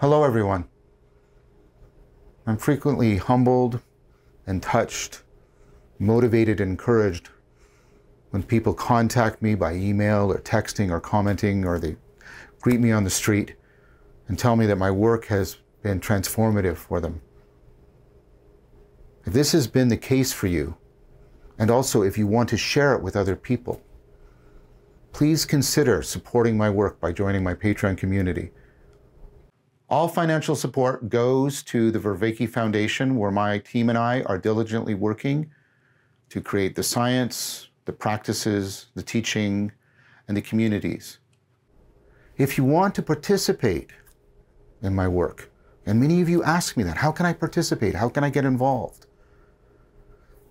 Hello, everyone. I'm frequently humbled and touched, motivated and encouraged when people contact me by email or texting or commenting, or they greet me on the street and tell me that my work has been transformative for them. If this has been the case for you, and also if you want to share it with other people, please consider supporting my work by joining my Patreon community. All financial support goes to the Vervaeke Foundation, where my team and I are diligently working to create the science, the practices, the teaching, and the communities. If you want to participate in my work, and many of you ask me that, how can I participate? How can I get involved?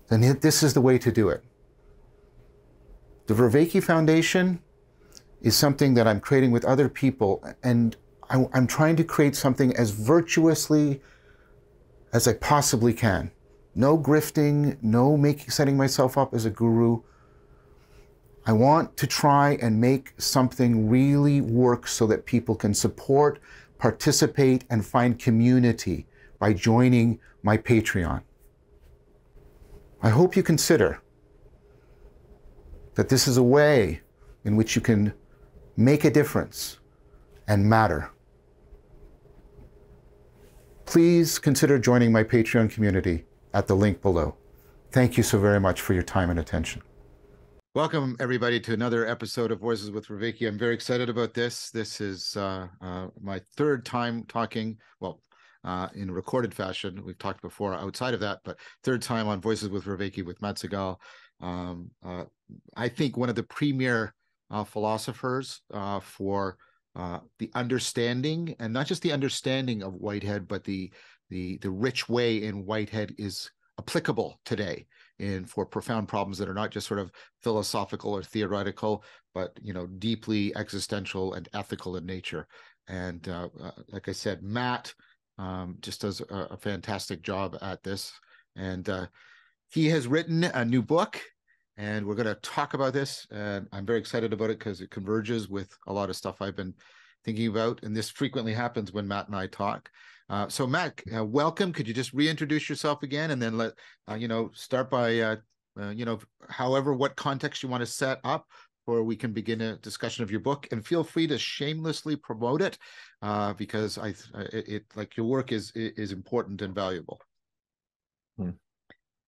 Then this is the way to do it. The Vervaeke Foundation is something that I'm creating with other people, and I'm trying to create something as virtuously as I possibly can. No grifting, no setting myself up as a guru. I want to try and make something really work so that people can support, participate, and find community by joining my Patreon. I hope you consider that this is a way in which you can make a difference and matter. Please consider joining my Patreon community at the link below. Thank you so very much for your time and attention. Welcome, everybody, to another episode of Voices with Vervaeke. I'm very excited about this. This is my third time talking, in recorded fashion. We've talked before outside of that, but third time on Voices with Vervaeke with Matt Segall. I think one of the premier philosophers for the understanding, and not just the understanding of Whitehead, but the rich way in Whitehead is applicable today for profound problems that are not just sort of philosophical or theoretical, but deeply existential and ethical in nature. And like I said, Matt just does a fantastic job at this, and he has written a new book. And we're going to talk about this, and I'm very excited about it because it converges with a lot of stuff I've been thinking about, and this frequently happens when Matt and I talk. So Matt, welcome. Could you just reintroduce yourself again, and then start by what context you want to set up, or we can begin a discussion of your book. And feel free to shamelessly promote it because your work is important and valuable.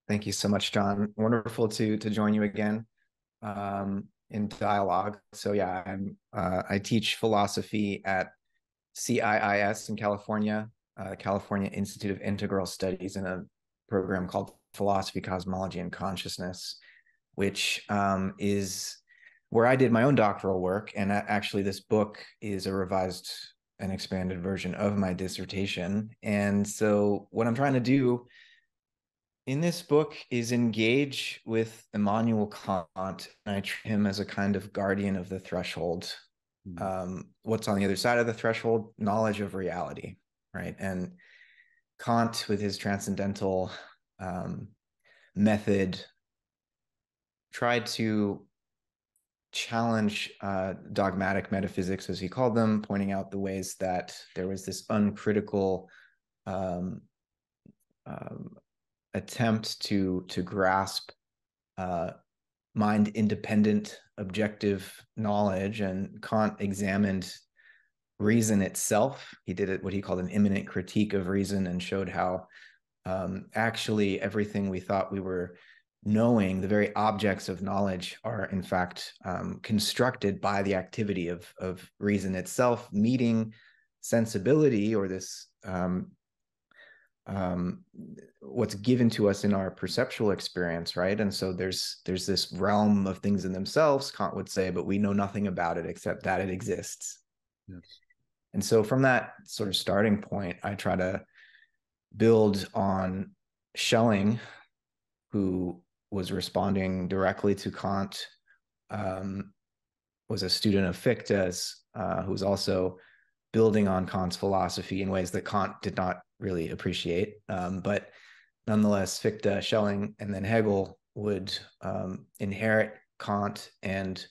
Thank you so much, John. Wonderful to join you again in dialogue. So yeah, I teach philosophy at CIIS in California, California Institute of Integral Studies, in a program called Philosophy, Cosmology, and Consciousness, which is where I did my own doctoral work. And actually, this book is a revised and expanded version of my dissertation. And so what I'm trying to do in this book is engage with Immanuel Kant, and I treat him as a kind of guardian of the threshold. What's on the other side of the threshold? Knowledge of reality, right? And Kant, with his transcendental method, tried to challenge dogmatic metaphysics, as he called them, pointing out the ways that there was this uncritical attempt to grasp mind-independent objective knowledge. And Kant examined reason itself. He did it what he called an imminent critique of reason, and showed how actually everything we thought we were knowing, the very objects of knowledge, are in fact constructed by the activity of reason itself, meeting sensibility, or this what's given to us in our perceptual experience, right? And so there's this realm of things in themselves, Kant would say, but we know nothing about it except that it exists. Yes. And so from that sort of starting point, I try to build on Schelling, who was responding directly to Kant, was a student of Fichte's, who was also building on Kant's philosophy in ways that Kant did not really appreciate. But nonetheless, Fichte, Schelling, and then Hegel would inherit Kant and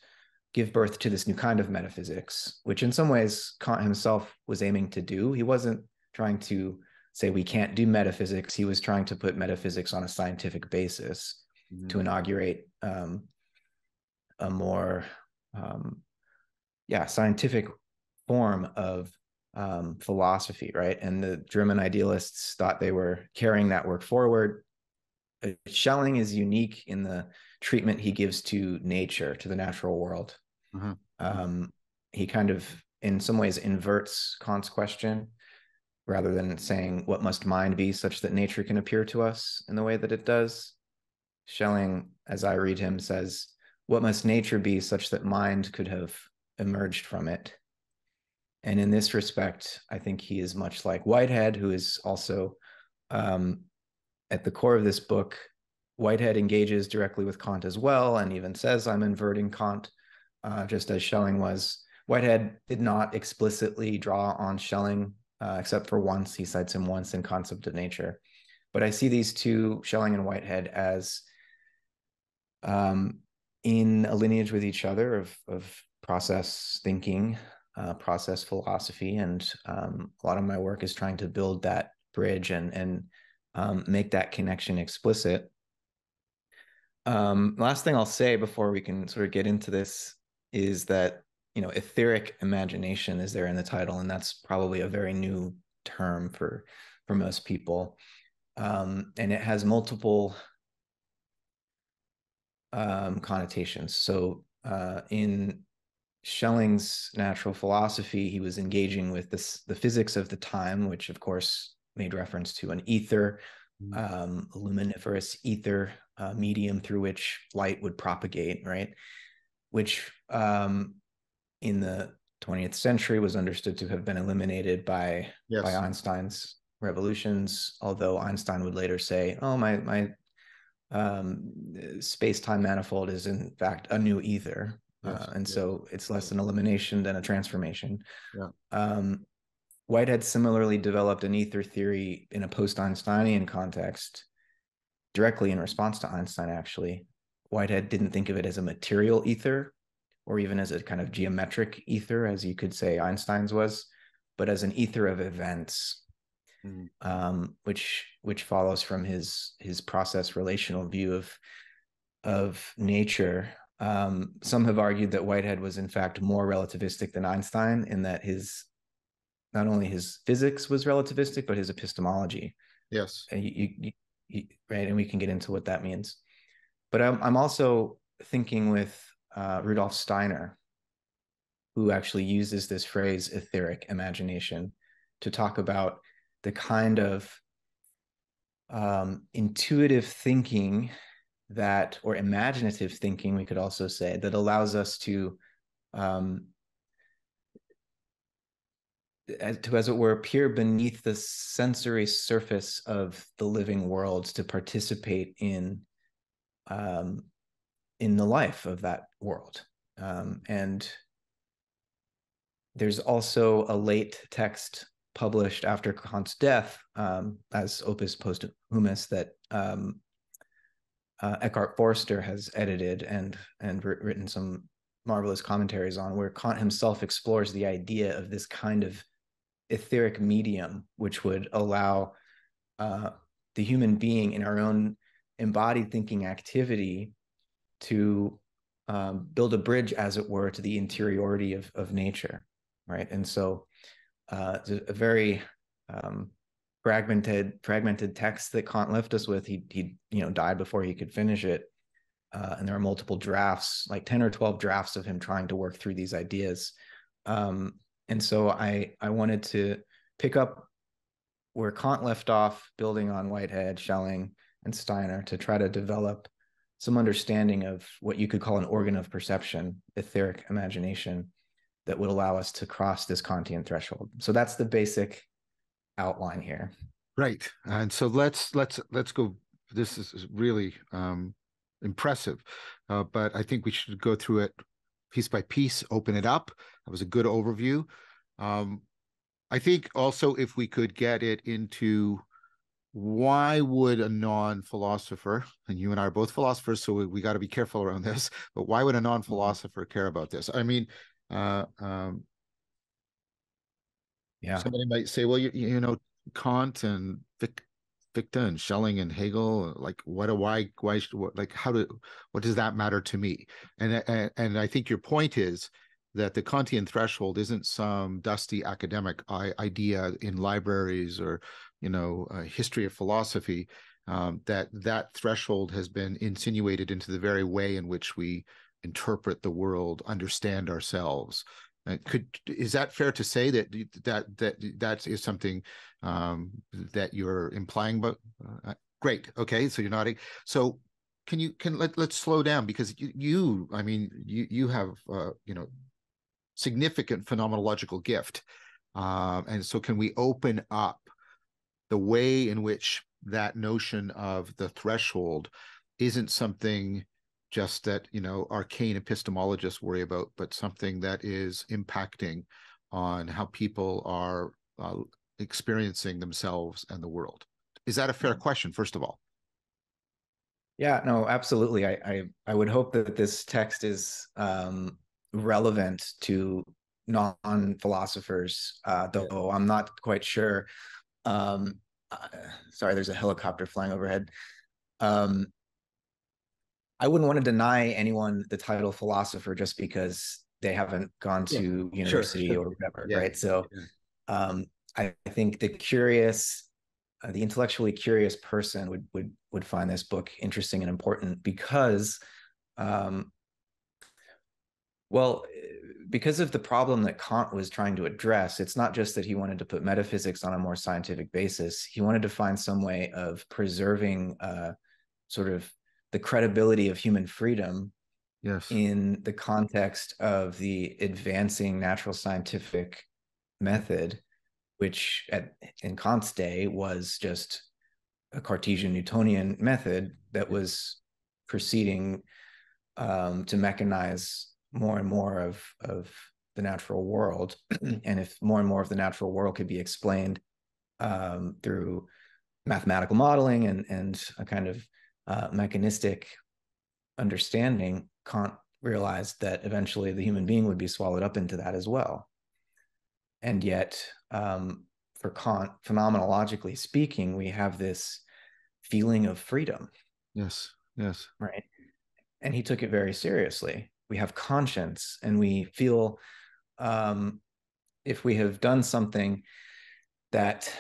give birth to this new kind of metaphysics, which in some ways Kant himself was aiming to do. He wasn't trying to say we can't do metaphysics. He was trying to put metaphysics on a scientific basis to inaugurate a more scientific form of philosophy, right? And the German idealists thought they were carrying that work forward. Schelling is unique in the treatment he gives to nature, to the natural world. He kind of, in some ways, inverts Kant's question. Rather than saying, what must mind be such that nature can appear to us in the way that it does? Schelling, as I read him, says, what must nature be such that mind could have emerged from it? And in this respect, I think he is much like Whitehead, who is also at the core of this book. Whitehead engages directly with Kant as well, and even says, I'm inverting Kant, just as Schelling was. Whitehead did not explicitly draw on Schelling, except for once. He cites him once in Concept of Nature. But I see these two, Schelling and Whitehead, as in a lineage with each other of process thinking, process philosophy. And a lot of my work is trying to build that bridge and make that connection explicit. Last thing I'll say before we can sort of get into this is that, etheric imagination is there in the title, and that's probably a very new term for most people. And it has multiple connotations. So in Schelling's natural philosophy, he was engaging with the physics of the time, which of course made reference to an ether, a luminiferous ether medium through which light would propagate, right? Which in the 20th century was understood to have been eliminated by Einstein's revolutions, although Einstein would later say, oh, my space-time manifold is in fact a new ether. So it's less an elimination than a transformation. Whitehead similarly developed an ether theory in a post-Einsteinian context, directly in response to Einstein, actually. Whitehead didn't think of it as a material ether, or even as a kind of geometric ether, as you could say Einstein's was, but as an ether of events, which follows from his process relational view of nature. Some have argued that Whitehead was in fact more relativistic than Einstein, in that not only his physics was relativistic, but his epistemology. Yes. And right, and we can get into what that means. But I'm also thinking with Rudolf Steiner, who actually uses this phrase etheric imagination to talk about the kind of intuitive thinking or imaginative thinking, we could also say, that allows us to as it were, appear beneath the sensory surface of the living world, to participate in the life of that world. And there's also a late text published after Kant's death as opus posthumus that Eckhart Forster has edited and written some marvelous commentaries on, where Kant himself explores the idea of this kind of etheric medium, which would allow the human being in our own embodied thinking activity to build a bridge, as it were, to the interiority of nature, right? And so it's a very fragmented text that Kant left us with. He died before he could finish it, and there are multiple drafts, like 10 or 12 drafts of him trying to work through these ideas. And so I wanted to pick up where Kant left off, building on Whitehead, Schelling, and Steiner, to try to develop some understanding of what you could call an organ of perception, etheric imagination, that would allow us to cross this Kantian threshold. So that's the basic outline here. Right. And so let's go. This is really impressive, but I think we should go through it piece by piece, open it up. That was a good overview. I think also if we could get it into why would a non-philosopher, and you and I are both philosophers, so we got to be careful around this, but why would a non-philosopher care about this? I mean, uh, um, Yeah. somebody might say, well, you know, Kant and Fichte and Schelling and Hegel, like why like what does that matter to me? And I think your point is that the Kantian threshold isn't some dusty academic idea in libraries or, you know, history of philosophy. That threshold has been insinuated into the very way in which we interpret the world, understand ourselves. Is that fair to say that is something that you're implying? But great, okay, so you're nodding. So let's slow down, because I mean you have you know, significant phenomenological gift, and so can we open up the way in which that notion of the threshold isn't something just that, you know, arcane epistemologists worry about, but something that is impacting on how people are experiencing themselves and the world? Is that a fair question, first of all? Yeah, no, absolutely. I would hope that this text is relevant to non-philosophers, though I'm not quite sure. Um, uh, Sorry, there's a helicopter flying overhead. Um, I wouldn't want to deny anyone the title philosopher just because they haven't gone Yeah, to sure, university sure. or whatever, Yeah, right? So yeah. um, I think the intellectually curious person would find this book interesting and important because, um, well, because of the problem that Kant was trying to address. It's not just that he wanted to put metaphysics on a more scientific basis. He wanted to find some way of preserving sort of the credibility of human freedom Yes. in the context of the advancing natural scientific method, which in Kant's day was just a Cartesian Newtonian method that was proceeding to mechanize more and more of the natural world. And if more and more of the natural world could be explained through mathematical modeling and a kind of mechanistic understanding, Kant realized that eventually the human being would be swallowed up into that as well. And yet, for Kant, phenomenologically speaking, we have this feeling of freedom. Yes. Yes. Right. And he took it very seriously. We have conscience, and we feel um, if we have done something that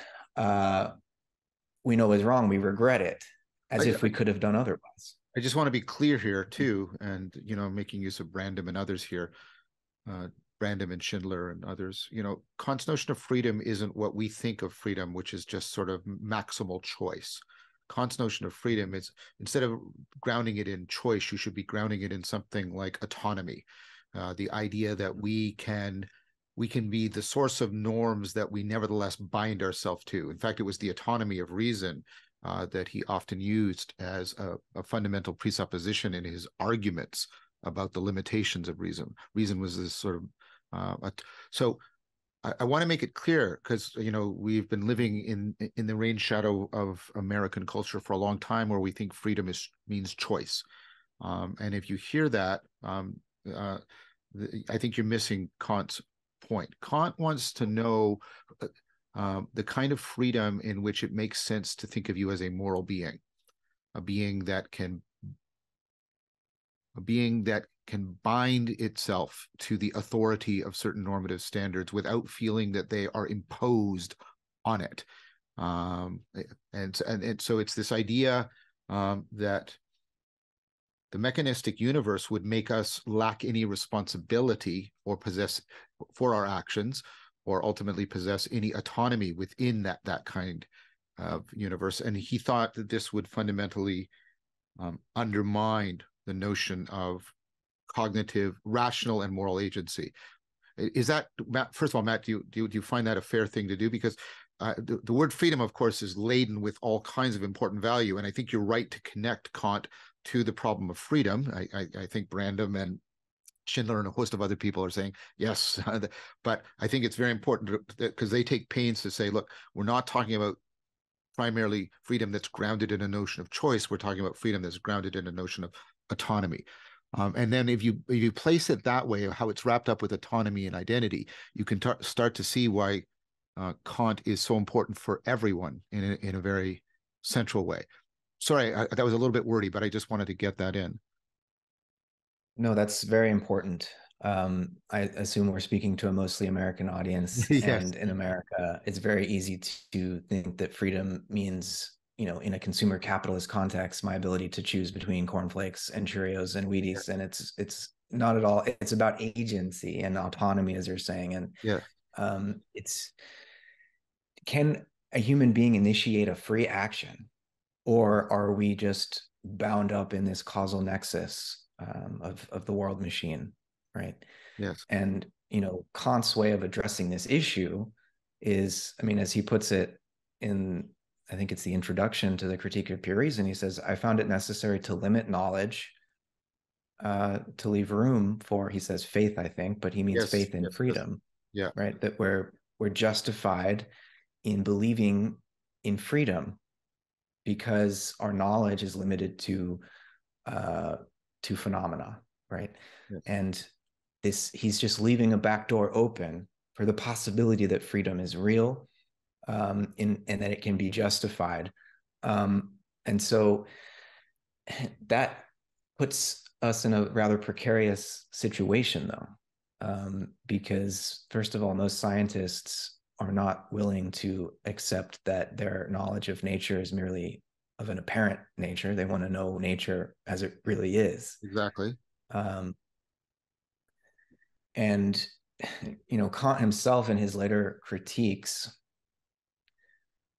we know is wrong, we regret it as I, if we could have done otherwise. I just want to be clear here too, and, you know, making use of Brandom and others here, uh, Brandom and Schindler and others. You know, Kant's notion of freedom isn't what we think of freedom, which is just sort of maximal choice. Kant's notion of freedom is, instead of grounding it in choice, you should be grounding it in something like autonomy, the idea that we can be the source of norms that we nevertheless bind ourselves to. In fact, it was the autonomy of reason that he often used as a fundamental presupposition in his arguments about the limitations of reason. Reason was this sort of so I want to make it clear, because, you know, we've been living in the rain shadow of American culture for a long time, where we think freedom means choice, and if you hear that, I think you're missing Kant's point. Kant wants to know the kind of freedom in which it makes sense to think of you as a moral being, a being that can bind itself to the authority of certain normative standards without feeling that they are imposed on it. And so it's this idea that the mechanistic universe would make us lack any responsibility or possess for our actions, or ultimately possess any autonomy within that kind of universe. And he thought that this would fundamentally undermine the notion of cognitive, rational, and moral agency. Is that, Matt? First of all, Matt, do you find that a fair thing to do? Because the word freedom, of course, is laden with all kinds of important value, and I think you're right to connect Kant to the problem of freedom. I think Brandom and Schindler and a host of other people are saying yes, but I think it's very important because they take pains to say, look, we're not talking about primarily freedom that's grounded in a notion of choice. We're talking about freedom that's grounded in a notion of autonomy. And then if you place it that way, how it's wrapped up with autonomy and identity, you can start to see why Kant is so important for everyone in a very central way. Sorry, that was a little bit wordy, but I just wanted to get that in. No, that's very important. I assume we're speaking to a mostly American audience, Yes. and in America, it's very easy to think that freedom means, in a consumer capitalist context, my ability to choose between cornflakes and Cheerios and Wheaties, and it's not at all. It's about agency and autonomy, as you're saying, and Yeah. it's can a human being initiate a free action, or are we just bound up in this causal nexus of the world machine, right? Yes. And Kant's way of addressing this issue is, I mean, as he puts it in, I think it's the introduction to the Critique of Pure Reason, he says, I found it necessary to limit knowledge, to leave room for, he says, faith, I think, but he means Yes. faith in Yes. freedom, Yeah. right? That we're justified in believing in freedom because our knowledge is limited to phenomena, right? Yes. And he's just leaving a back door open for the possibility that freedom is real, and that it can be justified. And so that puts us in a rather precarious situation, though, because first of all, most scientists are not willing to accept that their knowledge of nature is merely of an apparent nature. They want to know nature as it really is. Exactly. And Kant himself in his later critiques,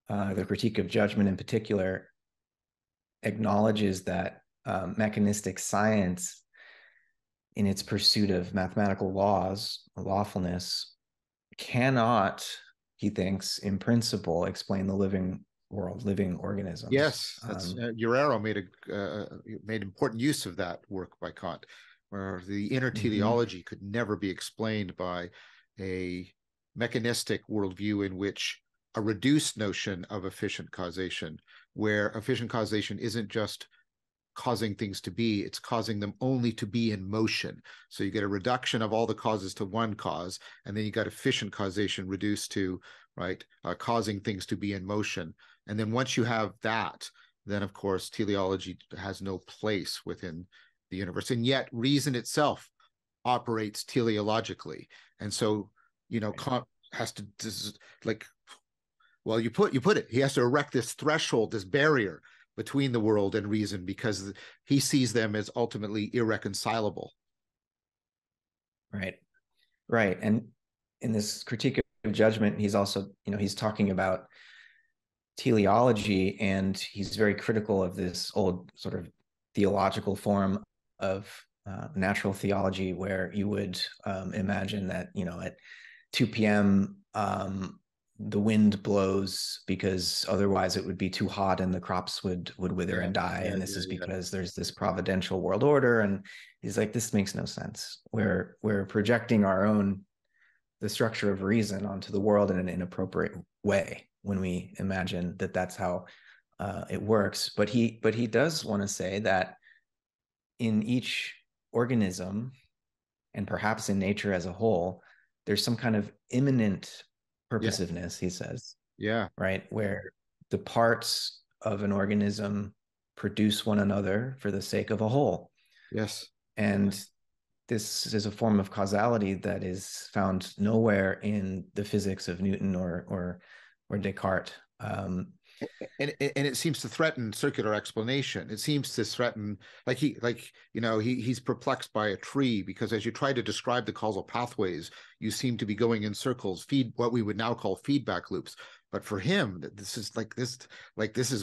the Critique of Judgment in particular, acknowledges that mechanistic science, in its pursuit of mathematical laws, lawfulness, cannot, he thinks, in principle, explain the living world, living organisms. Yes, that's Guerrero made important use of that work by Kant, where the inner teleology could never be explained by a mechanistic worldview in which a reduced notion of efficient causation, where efficient causation isn't just causing things to be, it's causing them only to be in motion. So you get a reduction of all the causes to one cause, and then you got efficient causation reduced to, right, causing things to be in motion. And then once you have that, then of course teleology has no place within the universe. And yet reason itself operates teleologically. And so, Kant has to, like, well, you put it, he has to erect this threshold, this barrier between the world and reason, because he sees them as ultimately irreconcilable. Right. And in this Critique of Judgment, he's also, he's talking about teleology, and he's very critical of this old sort of theological form of natural theology, where you would imagine that, at 2 p.m., the wind blows because otherwise it would be too hot and the crops would wither and die. And this is because there's this providential world order. And he's like, this makes no sense. We're projecting the structure of reason onto the world in an inappropriate way when we imagine that that's how it works. But he does want to say that in each organism, and perhaps in nature as a whole, there's some kind of imminent purposiveness, he says. Yeah. Right. Where the parts of an organism produce one another for the sake of a whole. Yes. And this is a form of causality that is found nowhere in the physics of Newton or Descartes. And it seems to threaten circular explanation. It seems to threaten, he's perplexed by a tree, because as you try to describe the causal pathways, you seem to be going in circles, what we would now call feedback loops. But for him, this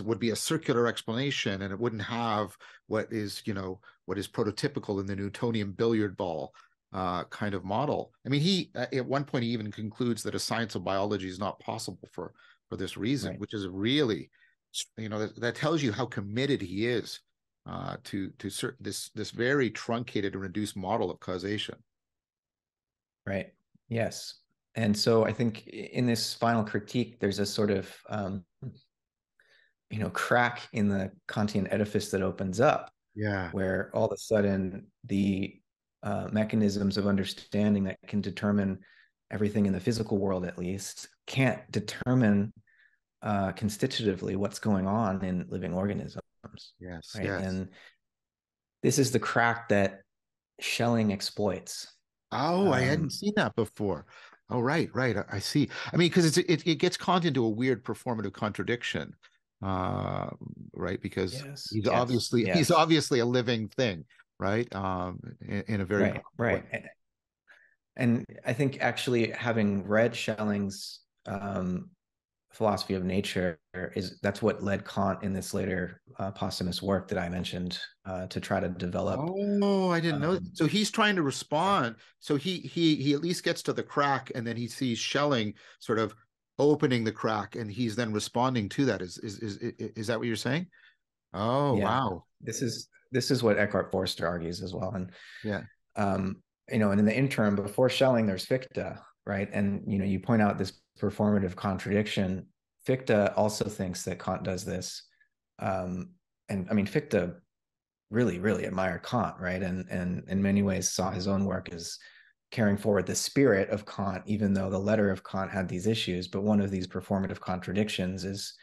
would be a circular explanation, and it wouldn't have what is prototypical in the Newtonian billiard ball kind of model. I mean, he at one point he even concludes that a science of biology is not possible for this reason, which is really, that tells you how committed he is to certain this very truncated and reduced model of causation. Right. Yes. And so I think in this final critique, there's a sort of crack in the Kantian edifice that opens up, Yeah. where all of a sudden the mechanisms of understanding that can determine everything in the physical world, at least, can't determine constitutively what's going on in living organisms. Yes. Right. Yes. And this is the crack that Schelling exploits. Oh, I hadn't seen that before. Oh, right, right. I see. I mean, because it gets Kant into a weird performative contradiction, uh, right? Because Yes, he's yes, obviously he's yes. obviously a living thing, right? In a very Right, powerful way. right. And I think actually having read Schelling's philosophy of nature that's what led Kant in this later posthumous work that I mentioned to try to develop. Oh, I didn't know. So he's trying to Yeah. respond. So he at least gets to the crack, and then he sees Schelling sort of opening the crack, and he's then responding to that. Is that what you're saying? Oh, Yeah. wow. This is what Eckhart Forster argues as well. And Yeah. and in the interim, before Schelling, there's Fichte, right? And you point out this performative contradiction. Fichte also thinks that Kant does this. And I mean, Fichte really, really admired Kant, right? And in many ways saw his own work as carrying forward the spirit of Kant, even though the letter of Kant had these issues. But one of these performative contradictions is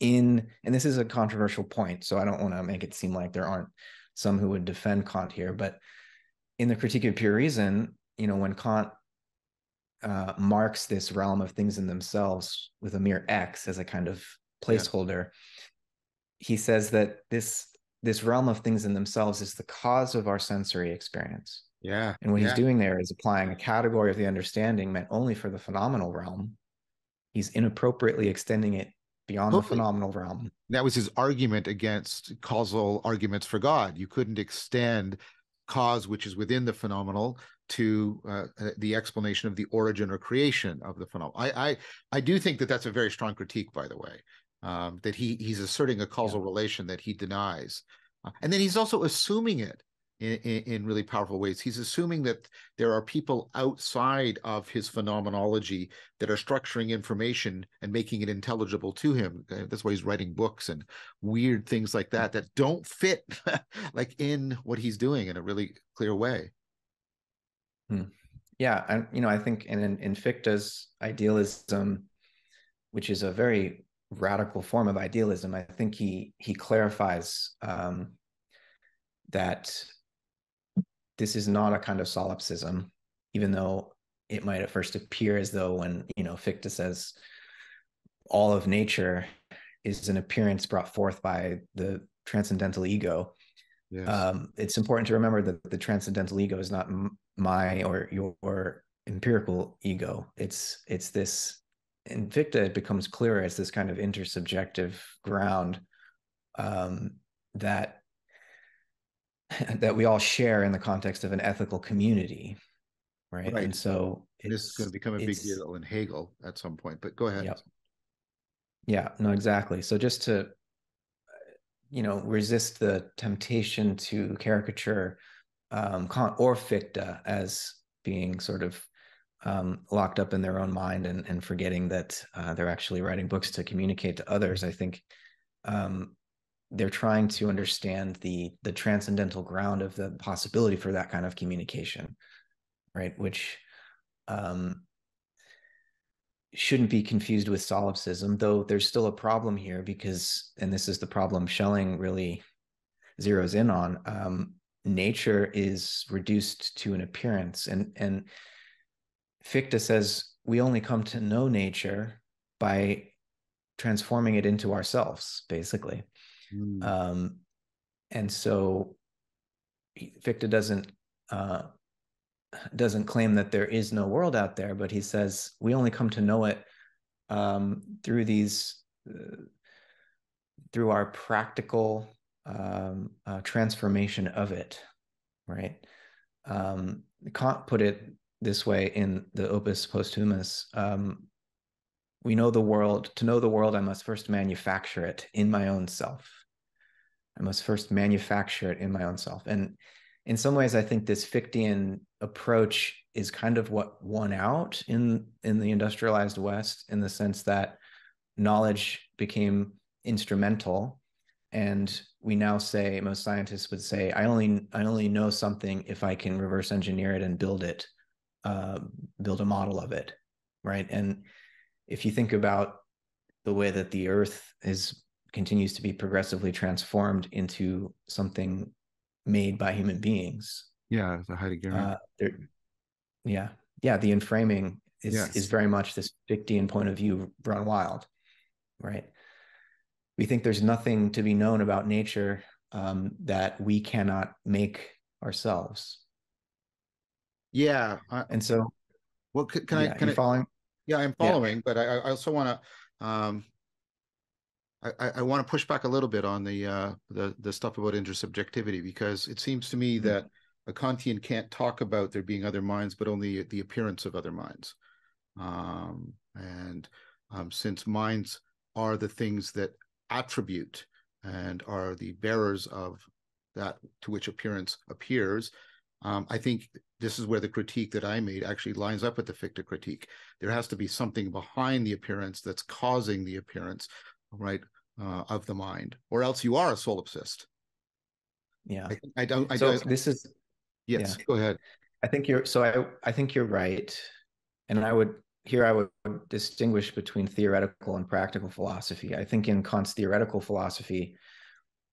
and this is a controversial point, so I don't want to make it seem like there aren't some who would defend Kant here, but in the Critique of Pure Reason, when Kant marks this realm of things in themselves with a mere X as a kind of Yeah. placeholder, he says that this realm of things in themselves is the cause of our sensory experience. Yeah. And what he's Yeah. doing there is applying a category of the understanding meant only for the phenomenal realm. He's inappropriately extending it beyond the Totally. phenomenal realm. That was his argument against causal arguments for God. You couldn't extend cause, which is within the phenomenal, to the explanation of the origin or creation of the phenomenal. I do think that that's a very strong critique, by the way, that he's asserting a causal relation that he denies, and then he's also assuming it in really powerful ways. He's assuming that there are people outside of his phenomenology that are structuring information and making it intelligible to him. That's why he's writing books and weird things like that that don't fit like in what he's doing in a really clear way. Yeah, and I think in Fichte's idealism, which is a very radical form of idealism, I think he clarifies that this is not a kind of solipsism, even though it might at first appear as though when Fichte says all of nature is an appearance brought forth by the transcendental ego. Yes. It's important to remember that the transcendental ego is not my or your empirical ego. It's this. In Fichte, it becomes clearer as this kind of intersubjective ground that we all share in the context of an ethical community, right? Right. And so And this is going to become a big deal in Hegel at some point, but go ahead. Yeah, no, exactly. So just to resist the temptation to caricature Kant or Fichte as being sort of locked up in their own mind and forgetting that they're actually writing books to communicate to others. I think they're trying to understand the transcendental ground of the possibility for that kind of communication, right? Which shouldn't be confused with solipsism, though there's still a problem here because, and this is the problem Schelling really zeroes in on, nature is reduced to an appearance. And Fichte says we only come to know nature by transforming it into ourselves, basically. And so Fichte doesn't claim that there is no world out there, but he says we only come to know it through our practical transformation of it, right? Kant put it this way in the Opus Posthumus. We know the world. To know the world, I must first manufacture it in my own self. I must first manufacture it in my own self. And in some ways, I think this Fichtean approach is kind of what won out in the industrialized West, in the sense that knowledge became instrumental. And we now say, most scientists would say, I only know something if I can reverse engineer it and build a model of it, right? And if you think about the way that the Earth continues to be progressively transformed into something made by human beings. Yeah, the Heideggerian. The enframing is Yes. very much this Fichtean point of view run wild, right? We think there's nothing to be known about nature that we cannot make ourselves. Yeah. And so, Well, can you I? following? Yeah, I'm Yeah. following, but I also want to I want to push back a little bit on the stuff about intersubjectivity, because it seems to me that a Kantian can't talk about there being other minds, but only the appearance of other minds. Since minds are the things that attribute and are the bearers of that to which appearance appears, I think this is where the critique that I made actually lines up with the Fichte critique. There has to be something behind the appearance that's causing the appearance, right, of the mind, or else you are a solipsist. Yeah. This is. Yes, yeah. go ahead. I think you're right. And I would distinguish between theoretical and practical philosophy. I think in Kant's theoretical philosophy,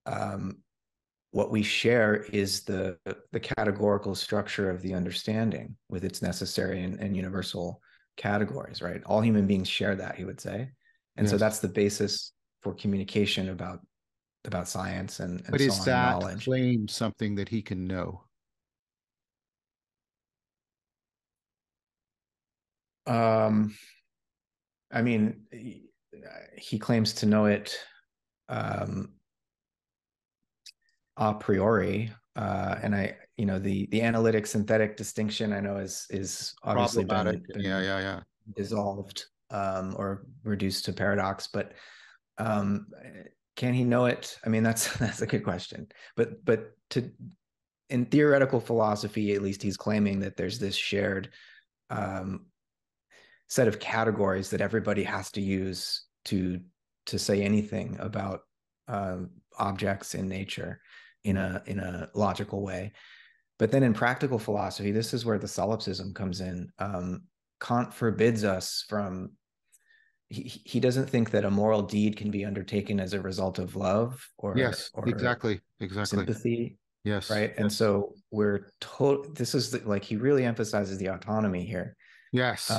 what we share is the categorical structure of the understanding with its necessary and universal categories, right? All human beings share that, he would say. And so that's the basis for communication about science and but so is on, that knowledge. claim something that he can know? I mean, he claims to know it a priori, and the analytic synthetic distinction I know is obviously been dissolved or reduced to paradox, but can he know it? I mean, that's a good question. But in theoretical philosophy, at least, he's claiming that there's this shared set of categories that everybody has to use to say anything about objects in nature in a logical way. But then in practical philosophy, this is where the solipsism comes in. Kant forbids us from. He doesn't think that a moral deed can be undertaken as a result of love or exactly sympathy. Yes. Right. Yes. And so we're told this is like he really emphasizes the autonomy here. Yes.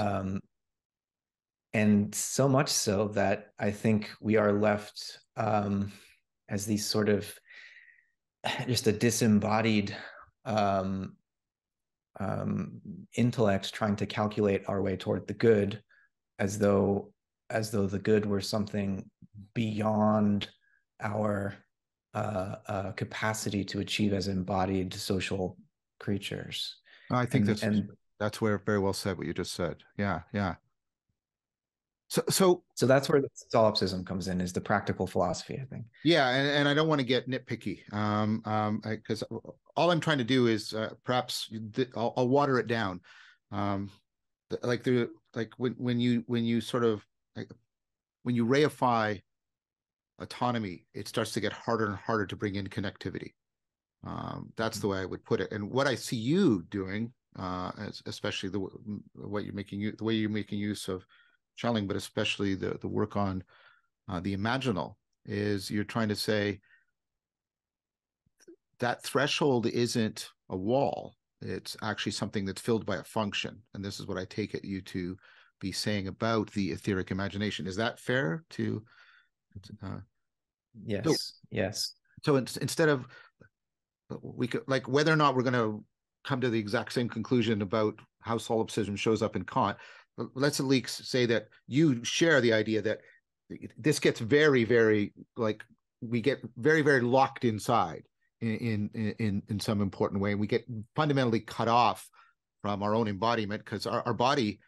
And so much so that I think we are left as these sort of just a disembodied intellect trying to calculate our way toward the good, as though the good were something beyond our capacity to achieve as embodied social creatures. I think that's where very well said what you just said. Yeah. So that's where the solipsism comes in, is the practical philosophy, I think. Yeah, and I don't want to get nitpicky, because all I'm trying to do is perhaps I'll water it down, like when you sort of when you reify autonomy, it starts to get harder and harder to bring in connectivity. That's the way I would put it. And what I see you doing, especially the way you're making use of Schelling, but especially the work on the imaginal, is you're trying to say that threshold isn't a wall. It's actually something that's filled by a function. And this is what I take it you to be saying about the etheric imagination. Is that fair to? Yes. So instead of, we could, like, whether or not we're going to come to the exact same conclusion about how solipsism shows up in Kant, let's at least say that you share the idea that this gets very, very, like, we get very, very locked inside in some important way, and we get fundamentally cut off from our own embodiment, because our body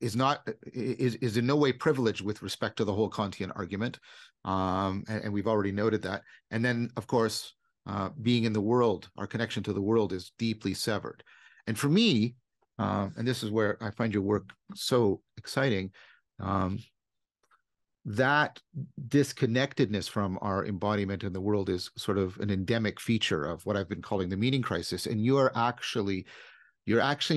is in no way privileged with respect to the whole Kantian argument, and we've already noted that. And then, of course, being in the world, our connection to the world is deeply severed. And for me, and this is where I find your work so exciting, that disconnectedness from our embodiment in the world is sort of an endemic feature of what I've been calling the meaning crisis. And you're actually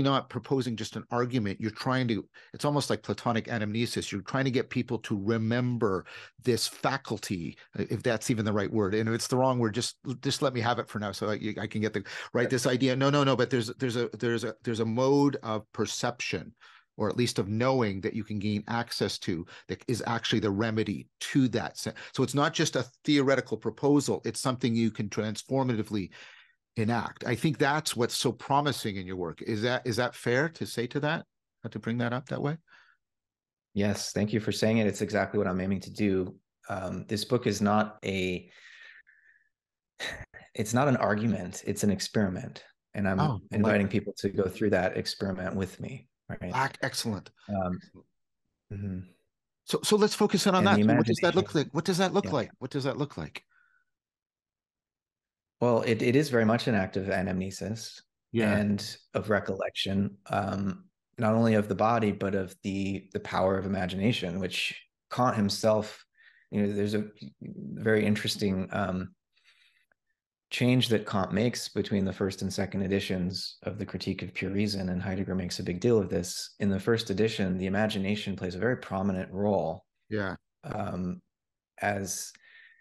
not proposing just an argument. You're trying to, it's almost like Platonic anamnesis. You're trying to get people to remember this faculty, if that's even the right word. And if it's the wrong word, just let me have it for now, so I can get the right. This idea. No. But there's a mode of perception, or at least of knowing, that you can gain access to, that is actually the remedy to that. So it's not just a theoretical proposal. It's something you can transformatively enact. I think that's what's so promising in your work. Is that fair to say to that? To bring that up that way? Yes, thank you for saying it. It's exactly what I'm aiming to do. This book is not it's not an argument, it's an experiment. And I'm inviting people to go through that experiment with me. Right. Excellent. Mm-hmm. So let's focus in on that. What does that look like? What does that look like? What does that look like? Well, it is very much an act of anamnesis and of recollection, not only of the body, but of the power of imagination, which Kant himself, there's a very interesting change that Kant makes between the first and second editions of the Critique of Pure Reason, and Heidegger makes a big deal of this. In the first edition, the imagination plays a very prominent role. As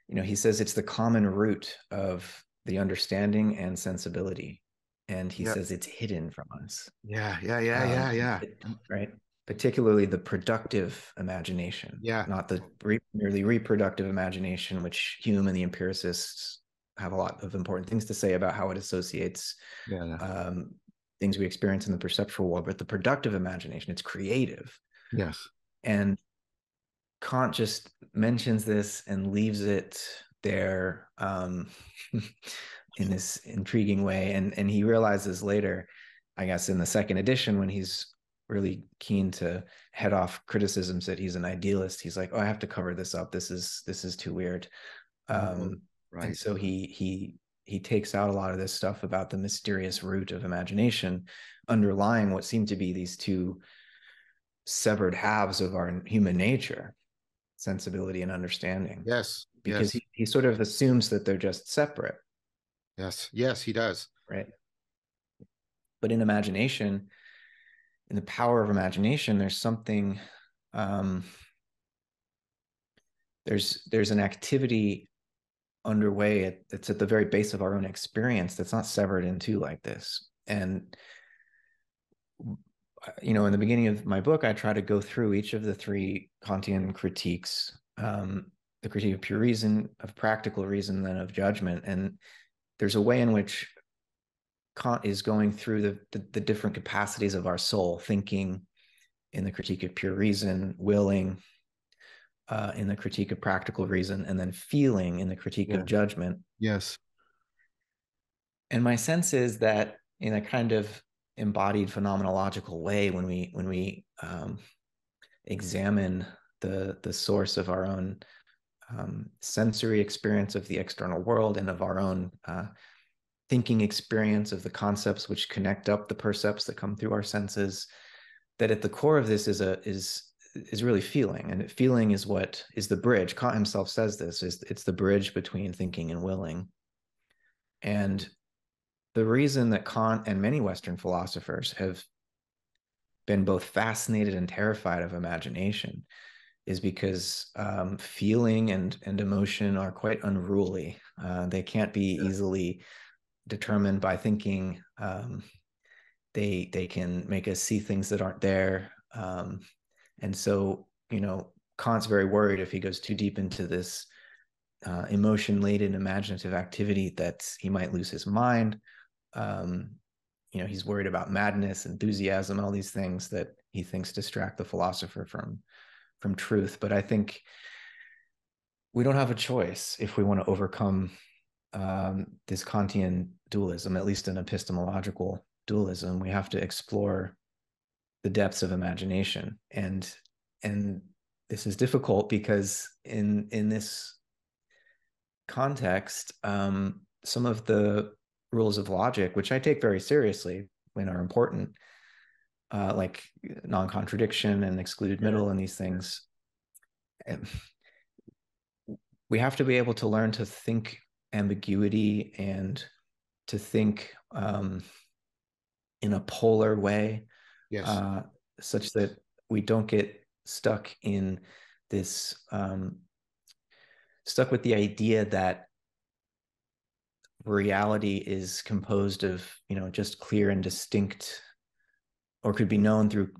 he says, it's the common root of the understanding and sensibility, and he says it's hidden from us. Right, particularly the productive imagination, not the merely reproductive imagination, which Hume and the empiricists have a lot of important things to say about how it associates things we experience in the perceptual world. But the productive imagination, it's creative. And Kant just mentions this and leaves it there in this intriguing way. And he realizes later, I guess in the second edition, when he's really keen to head off criticisms that he's an idealist, he's like, oh, I have to cover this up. This is too weird. And so he takes out a lot of this stuff about the mysterious root of imagination underlying what seem to be these two severed halves of our human nature, sensibility and understanding. Because he sort of assumes that they're just separate. Yes, he does. Right. But in imagination, in the power of imagination, there's something, there's an activity underway that's at the very base of our own experience that's not severed in two like this. And in the beginning of my book, I try to go through each of the three Kantian critiques, the critique of pure reason, of practical reason, then of judgment. And there's a way in which Kant is going through the different capacities of our soul, thinking in the critique of pure reason, willing in the critique of practical reason, and then feeling in the critique of judgment. And my sense is that in a kind of embodied phenomenological way, when we examine the source of our own sensory experience of the external world and of our own thinking experience of the concepts which connect up the percepts that come through our senses, that at the core of this is really feeling. And feeling is what is the bridge. Kant himself says this, it's the bridge between thinking and willing. And the reason that Kant and many Western philosophers have been both fascinated and terrified of imagination is because feeling and emotion are quite unruly. They can't be easily determined by thinking. They can make us see things that aren't there. And so, Kant's very worried if he goes too deep into this emotion-laden imaginative activity that he might lose his mind. He's worried about madness, enthusiasm, all these things that he thinks distract the philosopher from truth. But I think we don't have a choice if we want to overcome this Kantian dualism, at least an epistemological dualism. We have to explore the depths of imagination, and this is difficult because in this context, some of the rules of logic, which I take very seriously when are important, like non-contradiction and excluded middle and these things, we have to be able to learn to think ambiguity and to think in a polar way, Yes. such that we don't get stuck in this, stuck with the idea that reality is composed of, just clear and distinct, or could be known through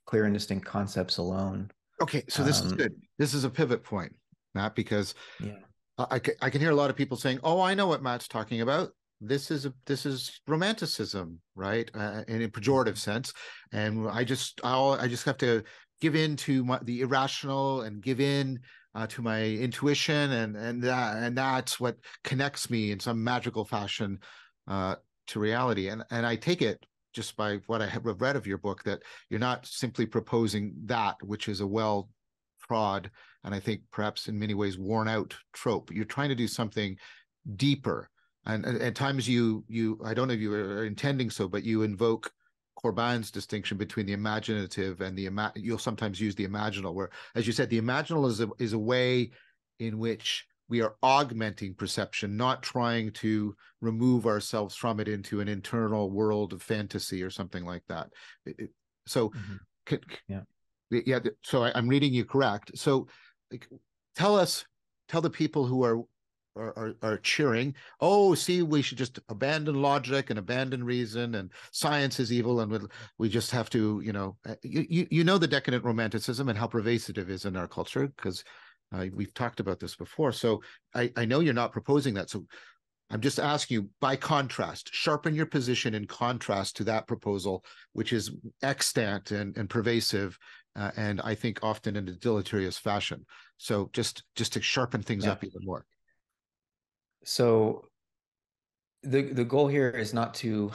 clear and distinct concepts alone. Okay, so this is good. This is a pivot point, Matt, because Yeah. I can hear a lot of people saying, "Oh, I know what Matt's talking about. This is romanticism, right? In a pejorative sense, and I just have to give in to the irrational and give in to my intuition, and that's what connects me in some magical fashion to reality." And I take it just by what I have read of your book that you're not simply proposing that, which is a well-trod and I think perhaps in many ways worn out trope. You're trying to do something deeper. And at times you I don't know if you were intending so, but you invoke Corbin's distinction between the imaginative and you'll sometimes use the imaginal, where, as you said, the imaginal is a way in which we are augmenting perception, not trying to remove ourselves from it into an internal world of fantasy or something like that. So, Yeah. yeah. So I'm reading you correct. So, tell the people who are cheering, oh, see, we should just abandon logic and abandon reason, and science is evil, and we just have to, you know the decadent romanticism and how pervasive it is in our culture, because we've talked about this before. So I know you're not proposing that. So I'm just asking you, by contrast, sharpen your position in contrast to that proposal, which is extant and pervasive, and I think often in a deleterious fashion. So just to sharpen things up even more. So the goal here is not to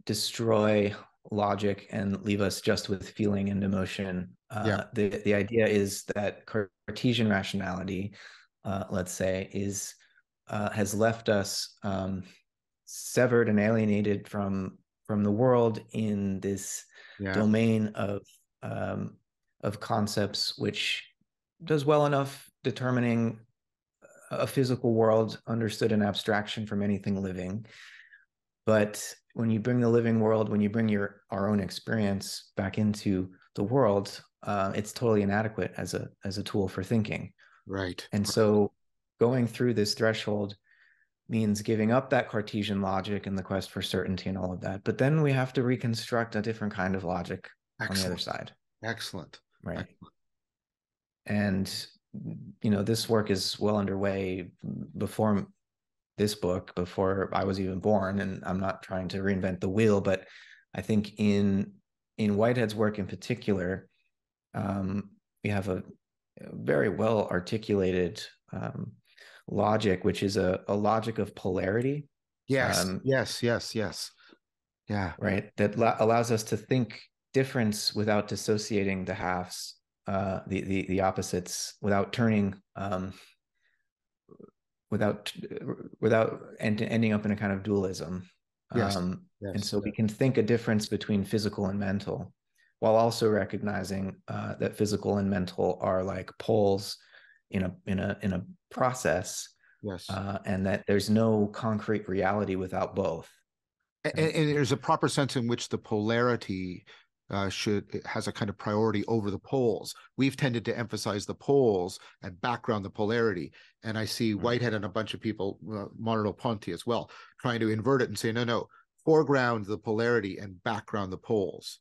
destroy logic and leave us just with feeling and emotion. The idea is that Cartesian rationality, let's say, has left us severed and alienated from the world in this domain of concepts, which does well enough determining a physical world understood in abstraction from anything living. But when you bring the living world, when you bring our own experience back into the world, it's totally inadequate as a tool for thinking. Right. And so going through this threshold means giving up that Cartesian logic and the quest for certainty and all of that. But then we have to reconstruct a different kind of logic on the other side. Excellent. Right. Excellent. And, this work is well underway before this book, before I was even born, and I'm not trying to reinvent the wheel, but I think in Whitehead's work in particular, we have a very well articulated logic, which is a logic of polarity. Yes. Yeah. Right. That allows us to think difference without dissociating the halves, the opposites, without turning, without ending up in a kind of dualism. And so we can think a difference between physical and mental, while also recognizing that physical and mental are like poles in a process. Yes. And that there's no concrete reality without both. And there's a proper sense in which the polarity has a kind of priority over the poles. We've tended to emphasize the poles and background the polarity. And I see Whitehead and a bunch of people, Merleau-Ponty as well, trying to invert it and say, no, foreground the polarity and background the poles.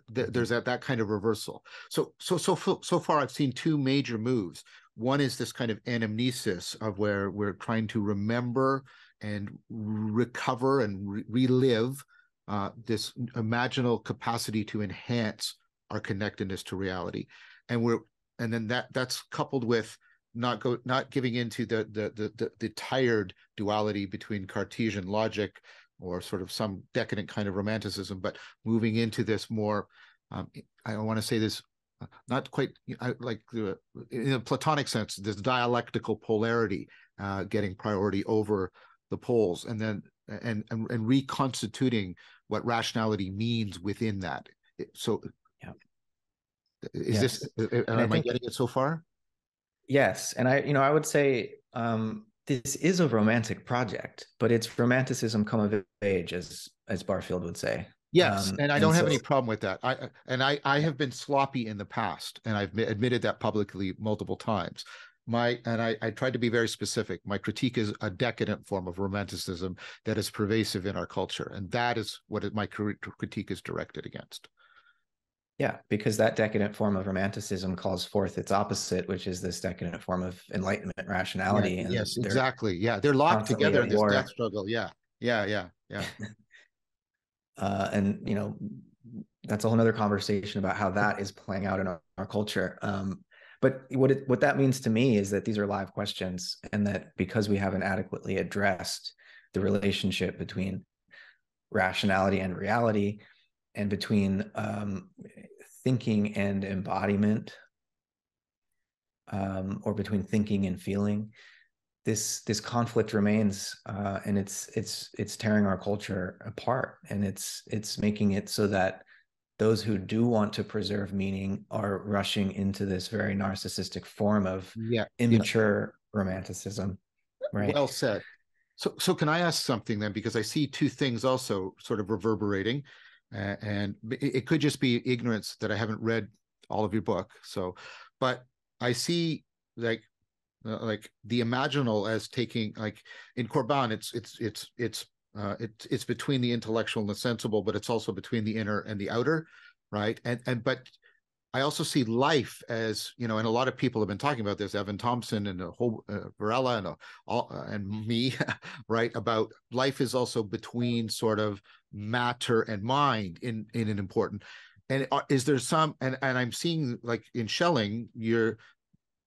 There's that kind of reversal. So far, I've seen two major moves. One is this kind of anamnesis of where we're trying to remember and recover and relive this imaginal capacity to enhance our connectedness to reality, and then that's coupled with not giving into the tired duality between Cartesian logic or sort of some decadent kind of romanticism, but moving into this more, I want to say this, not quite like in a Platonic sense, this dialectical polarity getting priority over the poles, and then and reconstituting what rationality means within that. So, yeah, is this? Am I getting it so far? Yes, and I would say this is a romantic project, but it's romanticism come of age, as Barfield would say. Yes, and I And don't have so, any problem with that. I have been sloppy in the past, and I've admitted that publicly multiple times. I tried to be very specific. My critique is a decadent form of romanticism that is pervasive in our culture, and that is what my critique is directed against. yeah, because that decadent form of romanticism calls forth its opposite, which is this decadent form of enlightenment, Yeah, rationality, and yes, they're exactly. Yeah, they're locked constantly together at in this death war. struggle. Yeah, yeah, yeah, yeah. And that's a whole other conversation about how that is playing out in our culture. But what that means to me is that these are live questions, and that because we haven't adequately addressed the relationship between rationality and reality, and between thinking and embodiment, or between thinking and feeling, this conflict remains, and it's tearing our culture apart, and it's making it so that those who do want to preserve meaning are rushing into this very narcissistic form of Yeah, yeah. immature romanticism, right? Well said. So can I ask something then? Because I see two things also sort of reverberating, and it could just be ignorance that I haven't read all of your book. So, but I see like the imaginal as taking like in Corban, it's between the intellectual and the sensible, but it's also between the inner and the outer, right? And but I also see life as, and a lot of people have been talking about this, Evan Thompson and a whole Varela and me, right? About life is also between sort of matter and mind in an important. And is there some, and I'm seeing like in Schelling,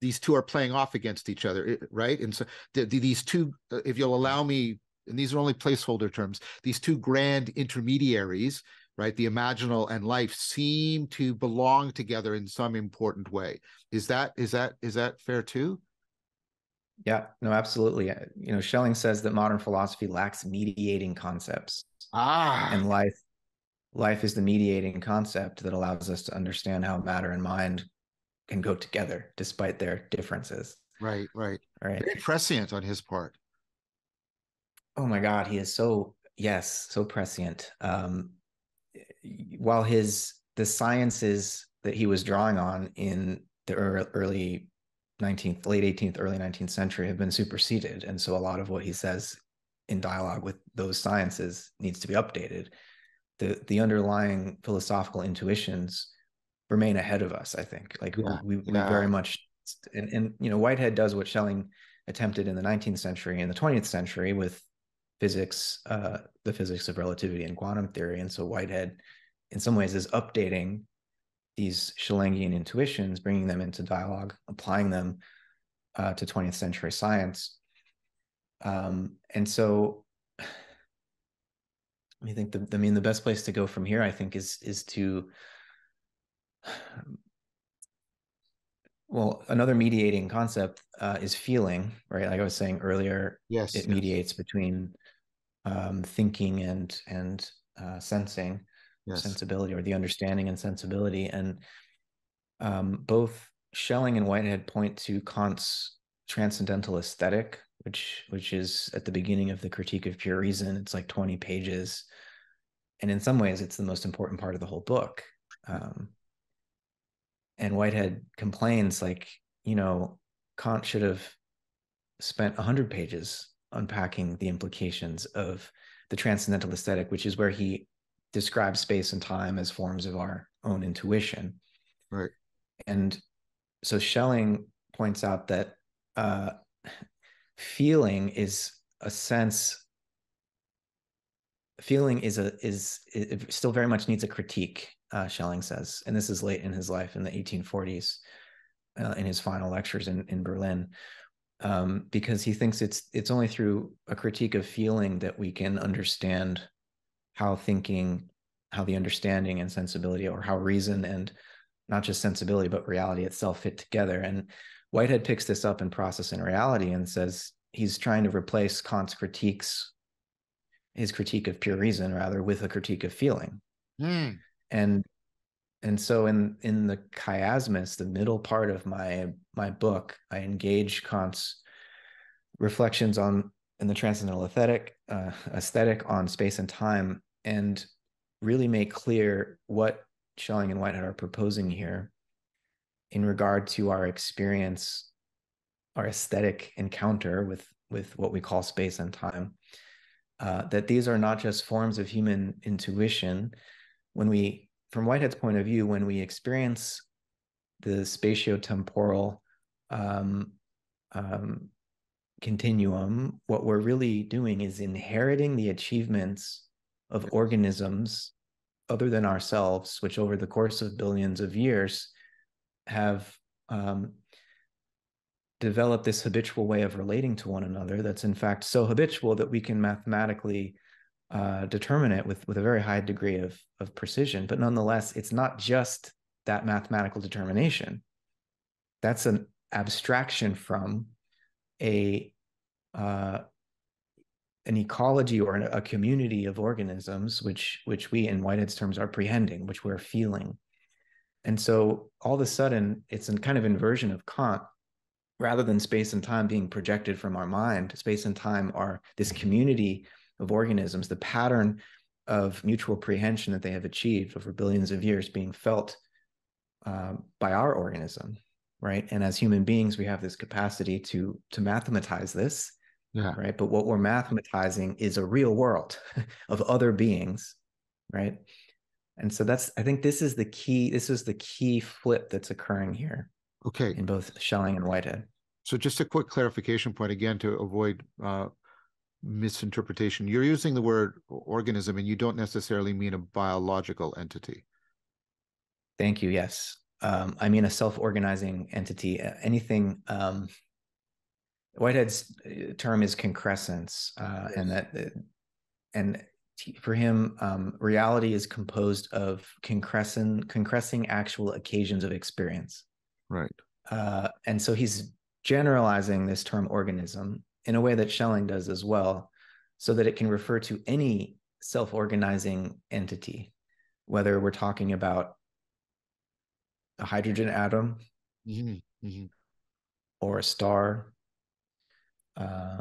these two are playing off against each other, right? And so these two, if you'll allow me, and these are only placeholder terms, these two grand intermediaries, right, the imaginal and life, seem to belong together in some important way. Is that fair too? Yeah, no, absolutely. Schelling says that modern philosophy lacks mediating concepts, Ah, and life is the mediating concept that allows us to understand how matter and mind can go together despite their differences. right, right. Right. Very prescient on his part. Oh my God, he is so prescient. While the sciences that he was drawing on in the early 19th, late 18th, early 19th century have been superseded. And so a lot of what he says in dialogue with those sciences needs to be updated. The underlying philosophical intuitions remain ahead of us, I think. Like Yeah, we yeah, very much, and Whitehead does what Schelling attempted in the 19th century and the 20th century with physics, the physics of relativity and quantum theory. And so Whitehead, in some ways, is updating these Schellingian intuitions, bringing them into dialogue, applying them to 20th century science. And so I think the best place to go from here, I think, is to, well, another mediating concept is feeling, right? Like I was saying earlier, yes, it yes, mediates between thinking and sensing, yes, sensibility, or the understanding and sensibility. And both Schelling and Whitehead point to Kant's transcendental aesthetic, which is at the beginning of the Critique of Pure Reason. It's like 20 pages, and in some ways, it's the most important part of the whole book. And Whitehead complains, like, Kant should have spent 100 pages unpacking the implications of the transcendental aesthetic, which is where he describes space and time as forms of our own intuition. right. And so Schelling points out that feeling is a sense. Feeling is it still very much needs a critique. Schelling says, and this is late in his life in the 1840s, in his final lectures in Berlin. Because he thinks it's only through a critique of feeling that we can understand how the understanding and sensibility, or how reason and not just sensibility, but reality itself fit together. And Whitehead picks this up in Process and Reality and says he's trying to replace Kant's his critique of pure reason, rather, with a critique of feeling. Mm. And And so in the chiasmus, the middle part of my book, I engage Kant's reflections on in the transcendental aesthetic on space and time, and really make clear what Schelling and Whitehead are proposing here in regard to our experience, our aesthetic encounter with what we call space and time. That these are not just forms of human intuition. From Whitehead's point of view, when we experience the spatiotemporal continuum, what we're really doing is inheriting the achievements of organisms other than ourselves, which over the course of billions of years have developed this habitual way of relating to one another that's in fact so habitual that we can mathematically determine it with a very high degree of precision. But nonetheless, it's not just that mathematical determination. That's an abstraction from an ecology or a community of organisms, which we, in Whitehead's terms, are prehending, which we're feeling. And so all of a sudden, it's a kind of inversion of Kant. Rather than space and time being projected from our mind, space and time are this community of organisms, the pattern of mutual prehension that they have achieved over billions of years being felt by our organism, right? And as human beings, we have this capacity to mathematize this, right? But what we're mathematizing is a real world of other beings, right? And so I think this is the key flip that's occurring here. Okay. In both Schelling and Whitehead. So just a quick clarification point again to avoid misinterpretation. You're using the word organism and you don't necessarily mean a biological entity. Thank you. Yes. I mean a self-organizing entity. Anything. Whitehead's term is concrescence, yes. and for him, reality is composed of concressing actual occasions of experience. Right. And so he's generalizing this term organism in a way that Schelling does as well, so that it can refer to any self-organizing entity, whether we're talking about a hydrogen atom or a star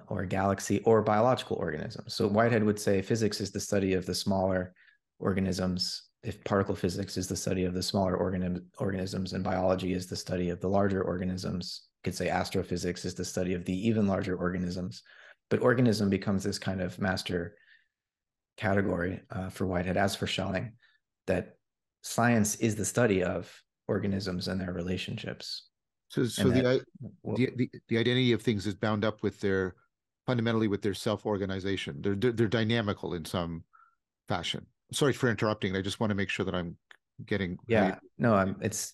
or a galaxy or biological organisms. So Whitehead would say physics is the study of the smaller organisms, if particle physics is the study of the smaller organisms and biology is the study of the larger organisms. You could say astrophysics is the study of the even larger organisms. But organism becomes this kind of master category for Whitehead, as for Schelling, that science is the study of organisms and their relationships. So the identity of things is bound up with fundamentally with their self-organization. They're dynamical in some fashion. Sorry for interrupting. I just want to make sure that I'm getting. Yeah, no, it's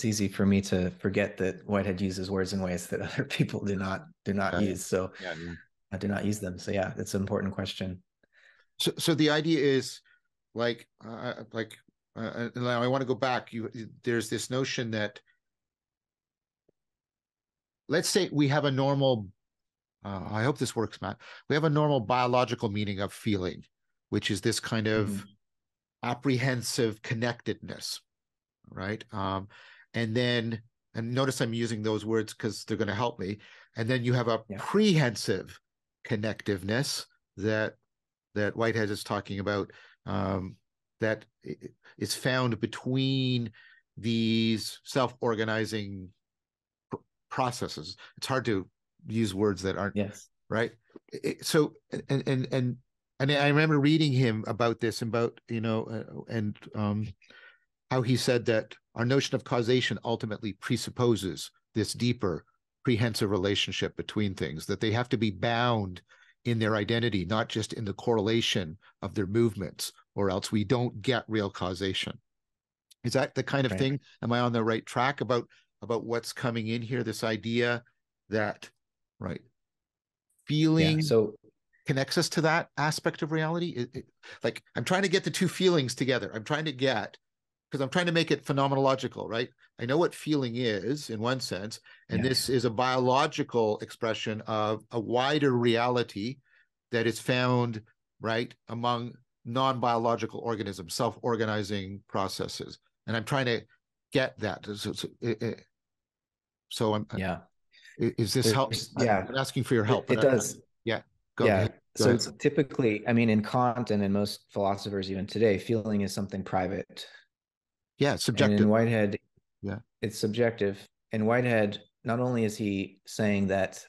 easy for me to forget that Whitehead uses words in ways that other people do not use. So I do not use them. So yeah, it's an important question. So the idea is like I want to go back. There's this notion that, let's say we have a normal, I hope this works, Matt. We have a normal biological meaning of feeling, which is this kind of apprehensive connectedness, right? And notice I'm using those words because they're going to help me. And then you have a prehensive connectiveness that Whitehead is talking about, that is found between these self-organizing processes. It's hard to use words that aren't right. So and I remember reading him about this, about how he said that our notion of causation ultimately presupposes this deeper prehensive relationship between things, that they have to be bound in their identity, not just in the correlation of their movements, or else we don't get real causation. Is that the kind of thing? Am I on the right track about what's coming in here? This idea that feeling connects us to that aspect of reality. Like I'm trying to get the two feelings together. I'm trying to make it phenomenological, right? I know what feeling is in one sense, and this is a biological expression of a wider reality that is found, right, among non-biological organisms, self-organizing processes. and I'm trying to get that. So I'm. Yeah. Is this help? Yeah, I'm asking for your help, it but does. yeah, go Yeah. ahead. Go So ahead. typically, I mean, in Kant and in most philosophers even today, feeling is something private. Yeah, And in subjective. Whitehead, Yeah, it's subjective. In Whitehead, not only is he saying that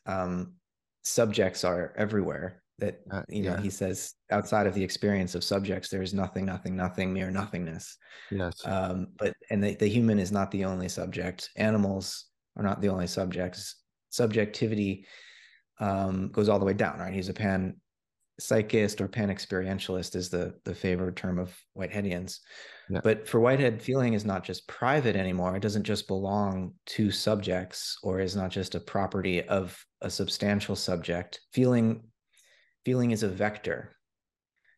subjects are everywhere, that, yeah, he says outside of the experience of subjects, there is nothing, nothing, nothing, mere nothingness. yes, But the human is not the only subject. Animals are not the only subjects. Subjectivity goes all the way down, right? He's a pan-psychist or pan-experientialist is the favored term of Whiteheadians. yeah, But for Whitehead, feeling is not just private anymore. It doesn't just belong to subjects or is not just a property of a substantial subject. Feeling is a vector.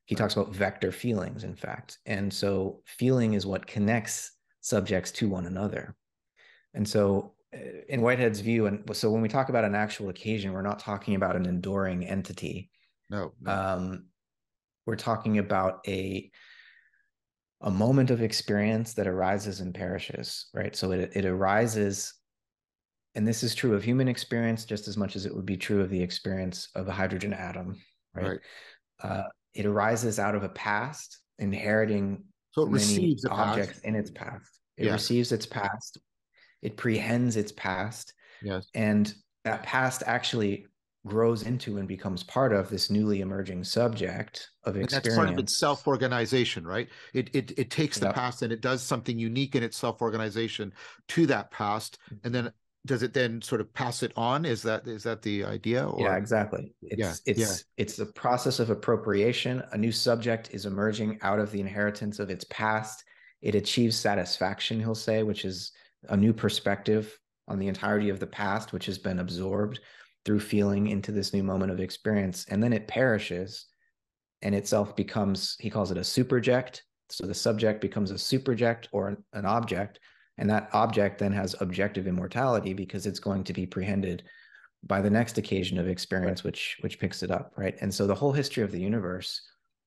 He right, talks about vector feelings, in fact. And so feeling is what connects subjects to one another. And so in Whitehead's view, and so when we talk about an actual occasion, we're not talking about an enduring entity. no, no, Um, we're talking about a moment of experience that arises and perishes, right? So it arises, and this is true of human experience just as much as it would be true of the experience of a hydrogen atom, right? right. Uh, it arises out of a past, inheriting So it many receives the past. objects in its past. It Yes, receives its past, it prehends its past, yes, and that past actually grows into and becomes part of this newly emerging subject of and that's part of its experience. self-organization, right? It takes the Yep. past and it does something unique in its self-organization to that past, and then does it then sort of pass it on? Is that the idea? Yeah, Or exactly. yeah, It's yeah, it's it's a process of appropriation. A new subject is emerging out of the inheritance of its past. It achieves satisfaction, he'll say, which is a new perspective on the entirety of the past, which has been absorbed through feeling into this new moment of experience. And then it perishes and itself becomes, he calls it a superject. So the subject becomes a superject or an object. And that object then has objective immortality because it's going to be prehended by the next occasion of right. experience which picks it up, right? And so the whole history of the universe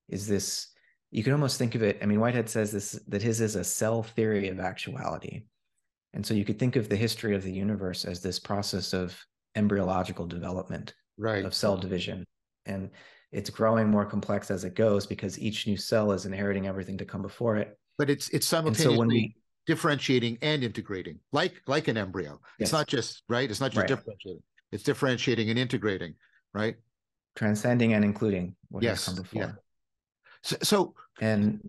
is this, you can almost think of it, I mean, Whitehead says this, that his is a cell theory of actuality. And so you could think of the history of the universe as this process of embryological development, Right. of cell division. And it's growing more complex as it goes because each new cell is inheriting everything to come before it. But it's And so when simultaneously we, differentiating and integrating, like an embryo. It's yes, not just right. It's not just right, differentiating. It's differentiating and integrating, right? transcending and including what has come Yes. Yeah. before. So And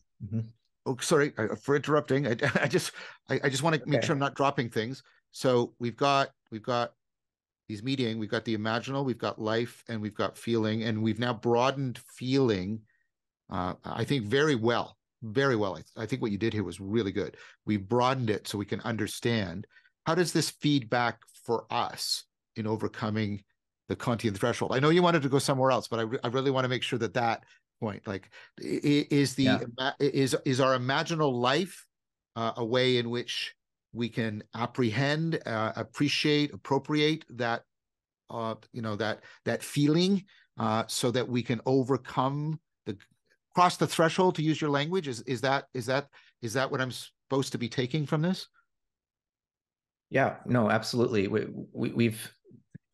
oh, sorry for interrupting. I just want to make sure okay. I'm not dropping things. So we've got these meeting. We've got the imaginal. We've got life, and we've got feeling, and we've now broadened feeling. I think very well, very well. I think what you did here was really good. We broadened it so we can understand. How does this feed back for us in overcoming the Kantian threshold? I know you wanted to go somewhere else, but I really want to make sure that point, like, Yeah. is our imaginal life a way in which we can apprehend, appreciate, appropriate that feeling, so that we can overcome the cross the threshold, to use your language. Is that what I'm supposed to be taking from this? Yeah, no, absolutely. We've,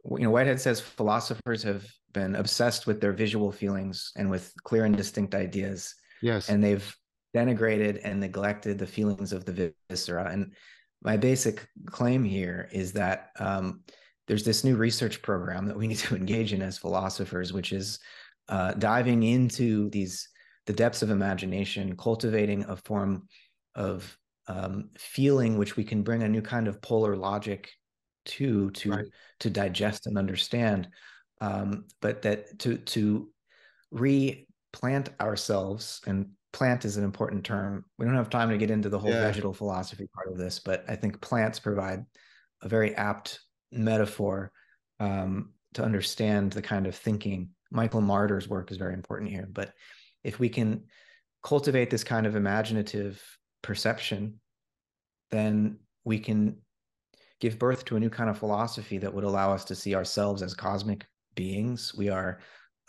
Whitehead says philosophers have been obsessed with their visual feelings and with clear and distinct ideas, Yes. and they've denigrated and neglected the feelings of the viscera. And my basic claim here is that there's this new research program that we need to engage in as philosophers, which is diving into the depths of imagination, cultivating a form of feeling which we can bring a new kind of polar logic to Right. digest and understand, but that to replant ourselves, and plant is an important term. We don't have time to get into the whole Yeah. vegetal philosophy part of this, but I think plants provide a very apt metaphor to understand the kind of thinking. Michael Marder's work is very important here, but if we can cultivate this kind of imaginative perception, then we can give birth to a new kind of philosophy that would allow us to see ourselves as cosmic beings. We are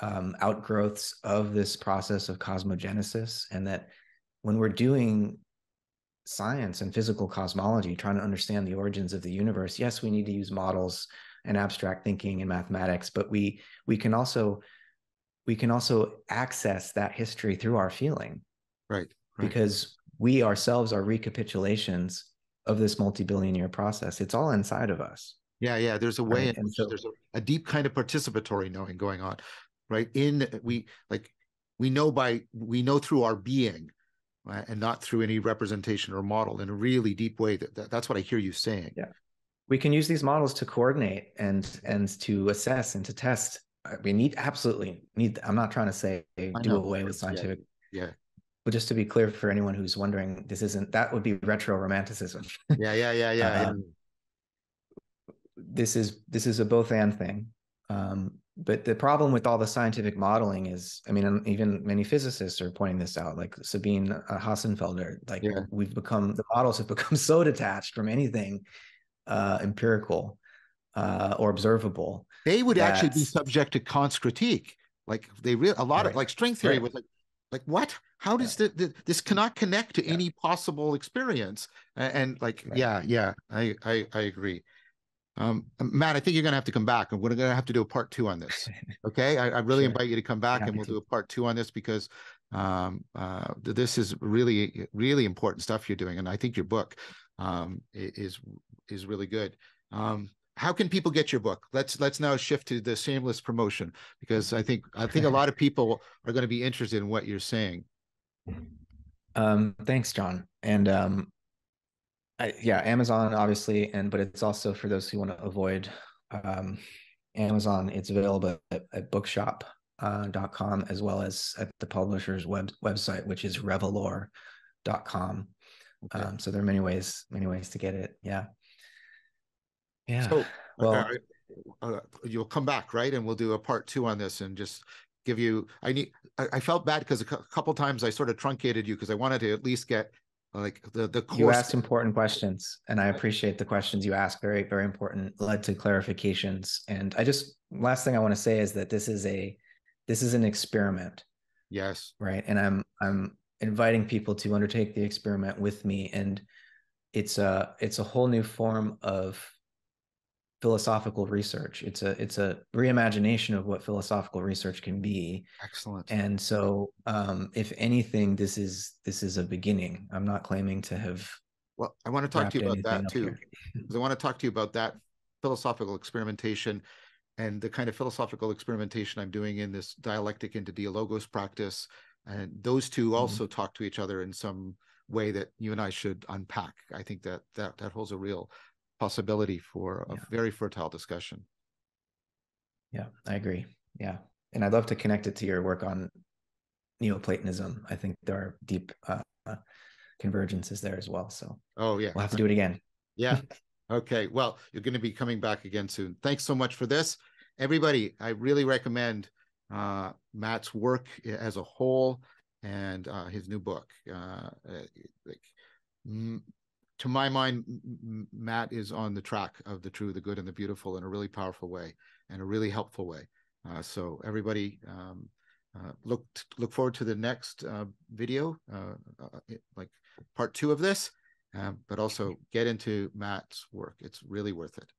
outgrowths of this process of cosmogenesis, and that when we're doing science and physical cosmology, trying to understand the origins of the universe, yes, we need to use models and abstract thinking and mathematics, but we can also access that history through our feeling. Right. Because we ourselves are recapitulations of this multi-billion year process. It's all inside of us. Yeah. There's a way right? in which there's a deep kind of participatory knowing going on, right? We know through our being, right? And not through any representation or model, in a really deep way. That's what I hear you saying. Yeah. We can use these models to coordinate and to assess and to test. We absolutely need. I'm not trying to say do away with scientific. Yeah. But just to be clear for anyone who's wondering, that would be retro romanticism. Yeah. This is a both and thing. But the problem with all the scientific modeling is, I mean, even many physicists are pointing this out, like Sabine Hassenfelder, the models have become so detached from anything empirical or observable. They would actually be subject to Kant's critique. Like like string theory was like what? How does this cannot connect to any possible experience? And I agree. Matt, I think you're going to have to come back, and we're going to have to do a part 2 on this. Okay, I really invite you to come back, and we'll do a part 2 on this, because this is really, really important stuff you're doing, and I think your book is really good. How can people get your book? Let's now shift to the shameless promotion, because I think a lot of people are going to be interested in what you're saying. Thanks, John. And Amazon, obviously, but it's also for those who want to avoid Amazon. It's available at bookshop.com, as well as at the publisher's website, which is revelore.com. Okay. So there are many ways to get it. Yeah. So, well, you'll come back, right? And we'll do a part 2 on this, and just give you. I felt bad because a couple times I sort of truncated you, because I wanted to at least get like the course. You asked important questions, and I appreciate the questions you asked. Very, very important, led to clarifications. And last thing I want to say is that this is an experiment. Yes. Right. And I'm inviting people to undertake the experiment with me. And it's a whole new form of philosophical research. It's a reimagination of what philosophical research can be. Excellent. And so, if anything, this is a beginning. I'm not claiming to have. Well, I want to talk to you about that too, because I want to talk to you about that philosophical experimentation, and the kind of philosophical experimentation I'm doing in this dialectic into dialogos practice. And those two also talk to each other in some way that you and I should unpack. I think that holds a real possibility for a very fertile discussion. Yeah, I agree. Yeah. And I'd love to connect it to your work on Neoplatonism. I think there are deep convergences there as well. So we'll have to do it again. Yeah. Okay. Well, you're going to be coming back again soon. Thanks so much for this. Everybody, I really recommend Matt's work as a whole, and his new book. To my mind, Matt is on the track of the true, the good, and the beautiful in a really powerful way, and a really helpful way. So everybody, look forward to the next video, like part 2 of this, but also get into Matt's work. It's really worth it.